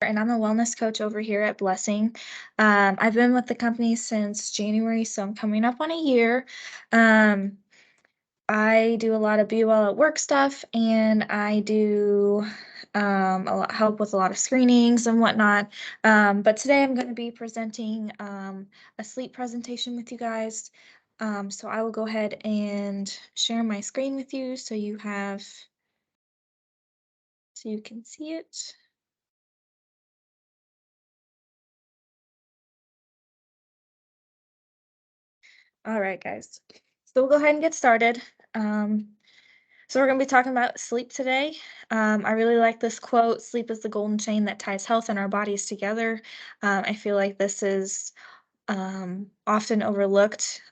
And I'm a wellness coach over here at Blessing. I've been with the company since January, so I'm coming up on a year. Um, I do a lot of Be Well at Work stuff, and I do help with a lot of screenings and whatnot. But today I'm going to be presenting a sleep presentation with you guys. So I will go ahead and share my screen with you so you can see it. All right, guys. So we'll go ahead and get started. Um, so we're going to be talking about sleep today. I really like this quote: "Sleep is the golden chain that ties health and our bodies together." I feel like this is often overlooked.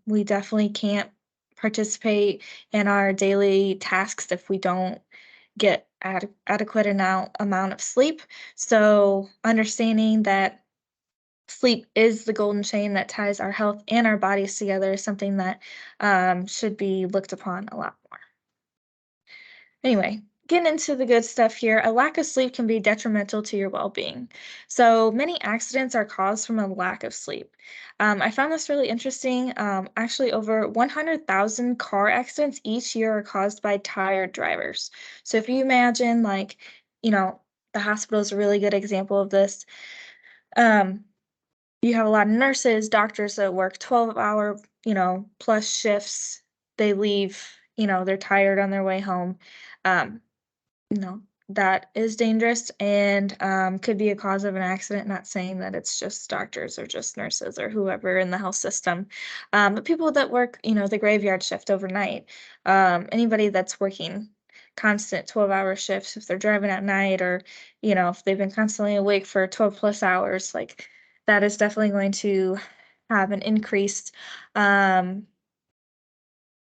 We definitely can't participate in our daily tasks if we don't get adequate amount of sleep. So understanding that sleep is the golden chain that ties our health and our bodies together is something that should be looked upon a lot more. Anyway, getting into the good stuff here, a lack of sleep can be detrimental to your well being. So many accidents are caused from a lack of sleep. I found this really interesting. Actually, over 100,000 car accidents each year are caused by tired drivers. So if you imagine, like, you know, the hospital is a really good example of this. Um, you have a lot of nurses, doctors that work 12-hour, plus shifts. They leave, they're tired on their way home. Um, you know, that is dangerous and could be a cause of an accident. Not saying that it's just doctors or just nurses or whoever in the health system, but people that work, the graveyard shift overnight, anybody that's working constant 12-hour shifts, if they're driving at night or, if they've been constantly awake for 12 plus hours, like that is definitely going to have an increased um,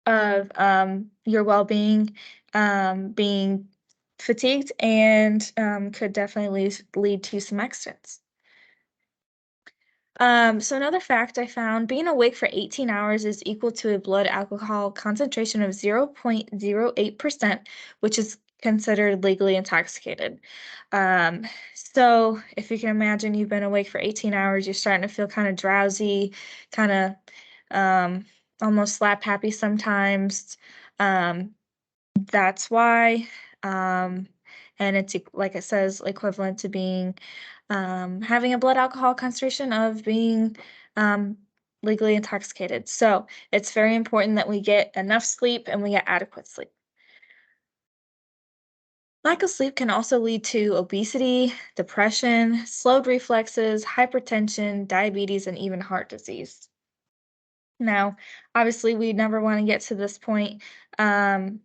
of your well-being, being fatigued, and could definitely lead to some accidents. So another fact I found, being awake for 18 hours is equal to a blood alcohol concentration of 0.08%, which is considered legally intoxicated. So if you can imagine, you've been awake for 18 hours, you're starting to feel kind of drowsy, kind of um, almost slap happy sometimes. Um, that's why. Um, and it's like it says, equivalent to being having a blood alcohol concentration of being um, legally intoxicated. So it's very important that we get enough sleep and we get adequate sleep. Lack of sleep can also lead to obesity, depression, slowed reflexes, hypertension, diabetes, and even heart disease. Now, obviously, we never want to get to this point. Um,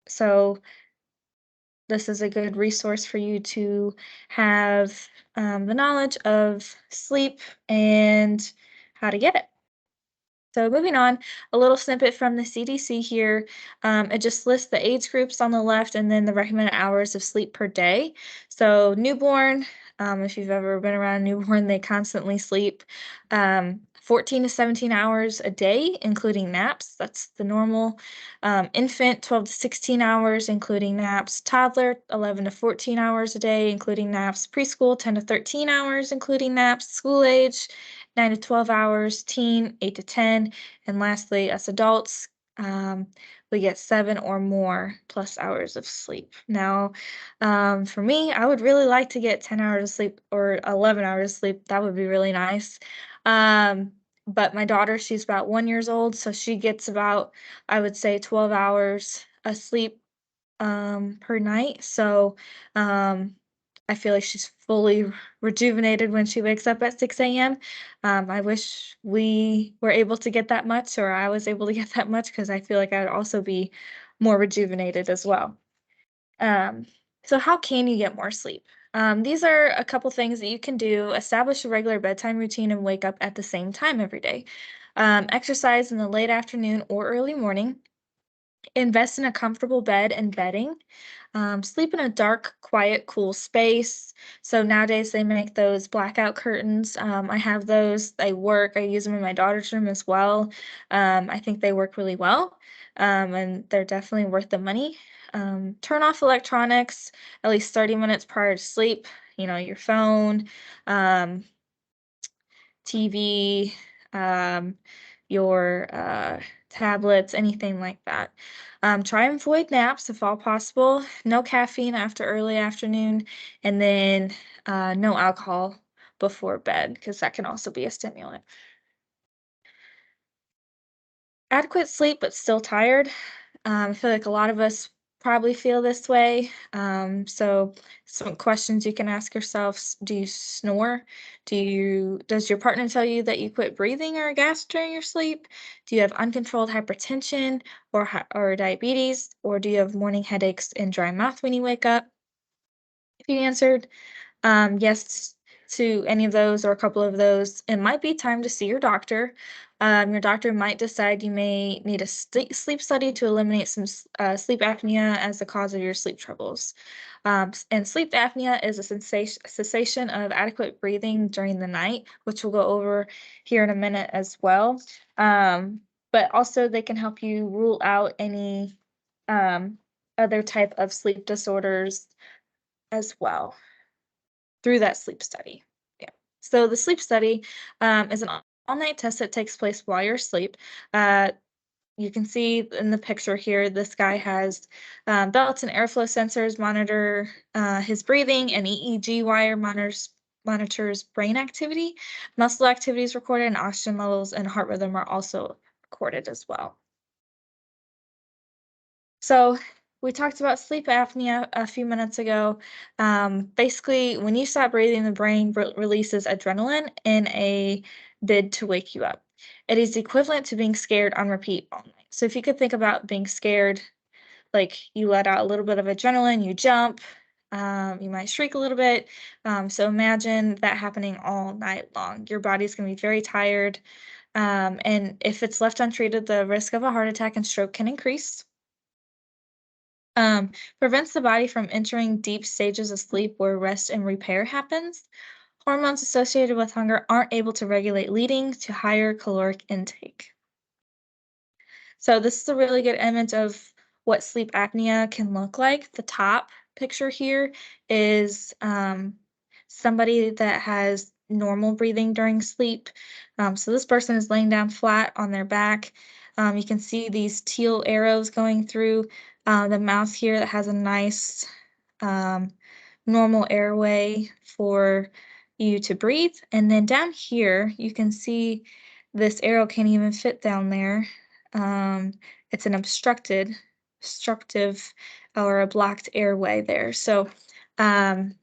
so this is a good resource for you to have the knowledge of sleep and how to get it. So moving on, a little snippet from the CDC here. It just lists the age groups on the left and then the recommended hours of sleep per day. So newborn, if you've ever been around a newborn, they constantly sleep 14 to 17 hours a day, including naps. That's the normal. Infant, 12 to 16 hours, including naps. Toddler, 11 to 14 hours a day, including naps. Preschool, 10 to 13 hours, including naps. School age, 9 to 12 hours, teen 8 to 10, and lastly, us adults, we get 7 or more plus hours of sleep. Now, for me, I would really like to get 10 hours of sleep or 11 hours of sleep. That would be really nice. But my daughter, she's about 1 years old, so she gets about, I would say, 12 hours of sleep per night. So I feel like she's fully rejuvenated when she wakes up at 6 a.m. I wish we were able to get that much, or I was able to get that much, because I feel like I would also be more rejuvenated as well. Um, so how can you get more sleep? These are a couple things that you can do. Establish a regular bedtime routine and wake up at the same time every day. Exercise in the late afternoon or early morning. Invest in a comfortable bed and bedding. Sleep in a dark, quiet, cool space. So nowadays they make those blackout curtains. I have those. They work. I use them in my daughter's room as well. I think they work really well, and they're definitely worth the money. turn off electronics at least 30 minutes prior to sleep, your phone, um, TV, um, your tablets, anything like that. Try and avoid naps if all possible. No caffeine after early afternoon, and then no alcohol before bed because that can also be a stimulant. Adequate sleep, but still tired. I feel like a lot of us probably feel this way. So some questions you can ask yourself: Do you snore? Does your partner tell you that you quit breathing or gas during your sleep? Do you have uncontrolled hypertension or diabetes? Or do you have morning headaches and dry mouth when you wake up? If you answered yes to any of those or a couple of those, it might be time to see your doctor. Your doctor might decide you may need a sleep study to eliminate some sleep apnea as the cause of your sleep troubles. And sleep apnea is a cessation of adequate breathing during the night, which we'll go over here in a minute as well. But also, they can help you rule out any um, other type of sleep disorders as well through that sleep study. Yeah. So the sleep study is an all-night test that takes place while you're asleep. Uh, you can see in the picture here, this guy has belts and airflow sensors monitor his breathing, and EEG wire monitors brain activity. Muscle activity is recorded, and oxygen levels and heart rhythm are also recorded as well. So we talked about sleep apnea a few minutes ago. Basically, when you stop breathing, the brain releases adrenaline in a bid to wake you up. It is equivalent to being scared on repeat all night. So if you could think about being scared, like you let out a little bit of adrenaline, you jump, you might shriek a little bit. So imagine that happening all night long. Your body's going to be very tired. And if it's left untreated, the risk of a heart attack and stroke can increase. Prevents the body from entering deep stages of sleep where rest and repair happens. Hormones associated with hunger aren't able to regulate, leading to higher caloric intake. So this is a really good image of what sleep apnea can look like. The top picture here is somebody that has normal breathing during sleep. So this person is laying down flat on their back. You can see these teal arrows going through the mouth here that has a nice um, normal airway for you to breathe. And then down here, you can see this arrow can't even fit down there. Um, it's an obstructive or a blocked airway there. So um,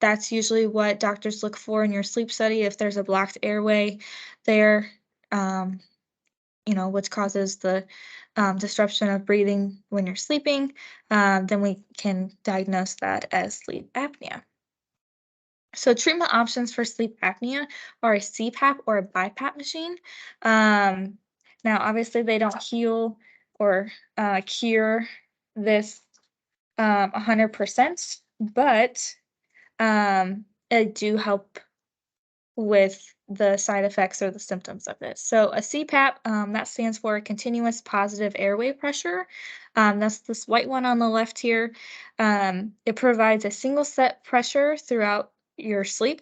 that's usually what doctors look for in your sleep study. If there's a blocked airway there, um, which causes the disruption of breathing when you're sleeping, then we can diagnose that as sleep apnea. So treatment options for sleep apnea are a CPAP or a BiPAP machine. Um, Now, obviously, they don't heal or cure this 100%, but it do help with the side effects or the symptoms of it. So a CPAP, that stands for continuous positive airway pressure. That's this white one on the left here. It provides a single set pressure throughout your sleep.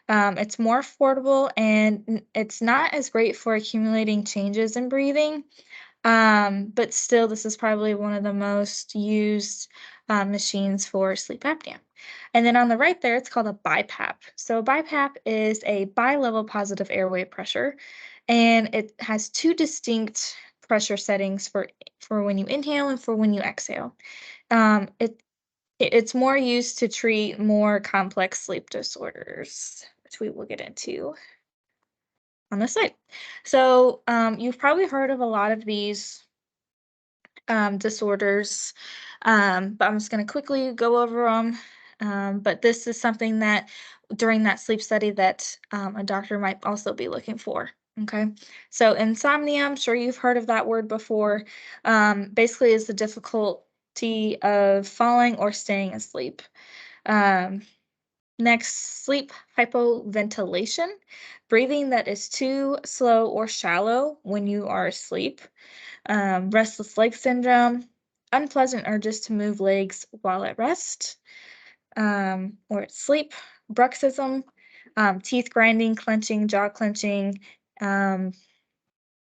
It's more affordable and it's not as great for accumulating changes in breathing. But still, this is probably one of the most used machines for sleep apnea. And then on the right there, it's called a BiPAP. So a BiPAP is a bi-level positive airway pressure, and it has two distinct pressure settings for when you inhale and for when you exhale. Um, it it's more used to treat more complex sleep disorders, which we will get into on this slide. So you've probably heard of a lot of these disorders, but I'm just going to quickly go over them. But this is something that during that sleep study that a doctor might also be looking for. Okay, so insomnia, I'm sure you've heard of that word before. Basically, is the difficulty of falling or staying asleep. Um, Next, sleep hypoventilation, breathing that is too slow or shallow when you are asleep. Restless leg syndrome, unpleasant urges to move legs while at rest or at sleep, bruxism, teeth grinding, clenching, jaw clenching, um,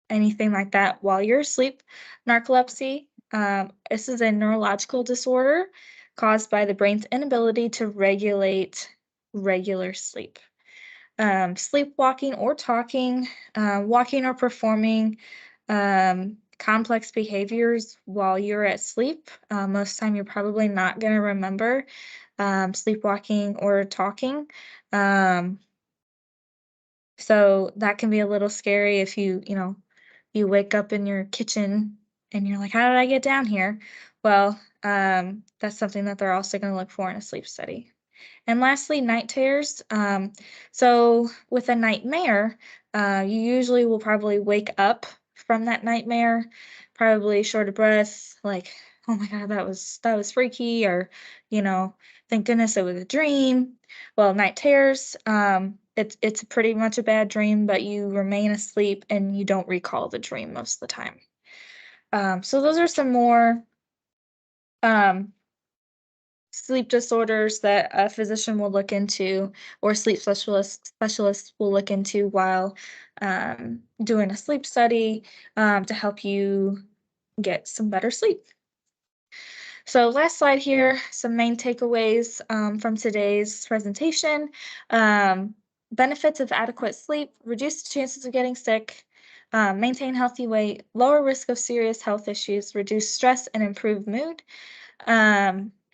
anything like that while you're asleep. Narcolepsy, this is a neurological disorder caused by the brain's inability to regulate regular sleep. Sleepwalking or talking, walking or performing complex behaviors while you're at sleep. Most time you're probably not going to remember sleepwalking or talking. Um, so that can be a little scary if you wake up in your kitchen and you're like, how did I get down here? Well, that's something that they're also going to look for in a sleep study. And lastly, night terrors. So with a nightmare, you usually will probably wake up from that nightmare, probably short of breath, like, oh my God, that was freaky, or, you know, thank goodness it was a dream. Well, night terrors, it's pretty much a bad dream, but you remain asleep and you don't recall the dream most of the time. So those are some more um, sleep disorders that a physician will look into or sleep specialists will look into while doing a sleep study to help you get some better sleep. So last slide here, some main takeaways from today's presentation. Um, Benefits of adequate sleep: reduce the chances of getting sick, maintain healthy weight, lower risk of serious health issues, reduce stress and improve mood.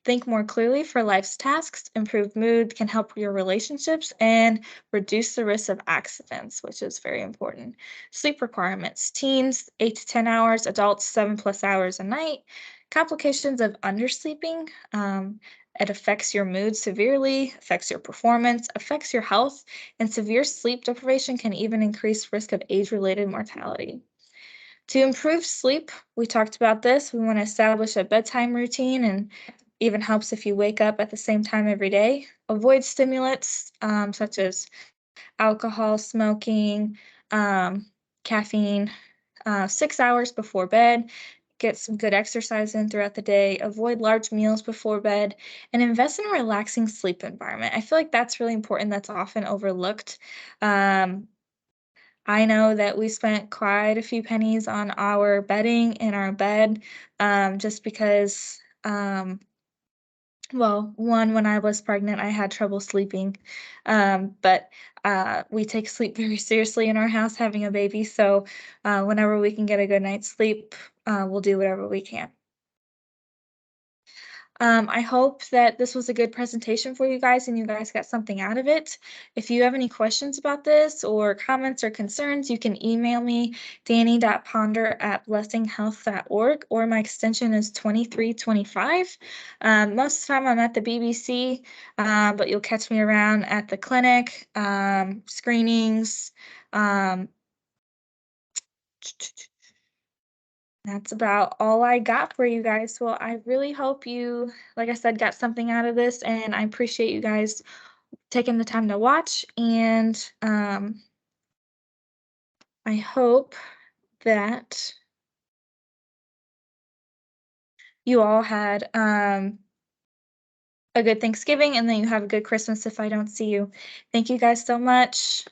Think more clearly for life's tasks, improve mood, can help your relationships, and reduce the risk of accidents, which is very important. Sleep requirements: teens, 8 to 10 hours, adults, 7+ hours a night. Complications of undersleeping. It affects your mood severely, affects your performance, affects your health, and severe sleep deprivation can even increase risk of age-related mortality. To improve sleep, we talked about this. We want to establish a bedtime routine, and even helps if you wake up at the same time every day. Avoid stimulants such as alcohol, smoking, um, caffeine, 6 hours before bed. Get some good exercise in throughout the day. Avoid large meals before bed, and invest in a relaxing sleep environment. I feel like that's really important. That's often overlooked. Um, I know that we spent quite a few pennies on our bedding in our bed, just because, well, one, when I was pregnant, I had trouble sleeping, but we take sleep very seriously in our house, having a baby. So whenever we can get a good night's sleep, we'll do whatever we can. I hope that this was a good presentation for you guys and you guys got something out of it. If you have any questions about this or comments or concerns, you can email me, danny.ponder@blessinghealth.org, or my extension is 2325. Most of the time I'm at the BBC, but you'll catch me around at the clinic, screenings. Um, That's about all I got for you guys. Well, I really hope you, like I said, got something out of this, and I appreciate you guys taking the time to watch. And I hope that you all had a good Thanksgiving, and then you have a good Christmas if I don't see you. Thank you guys so much.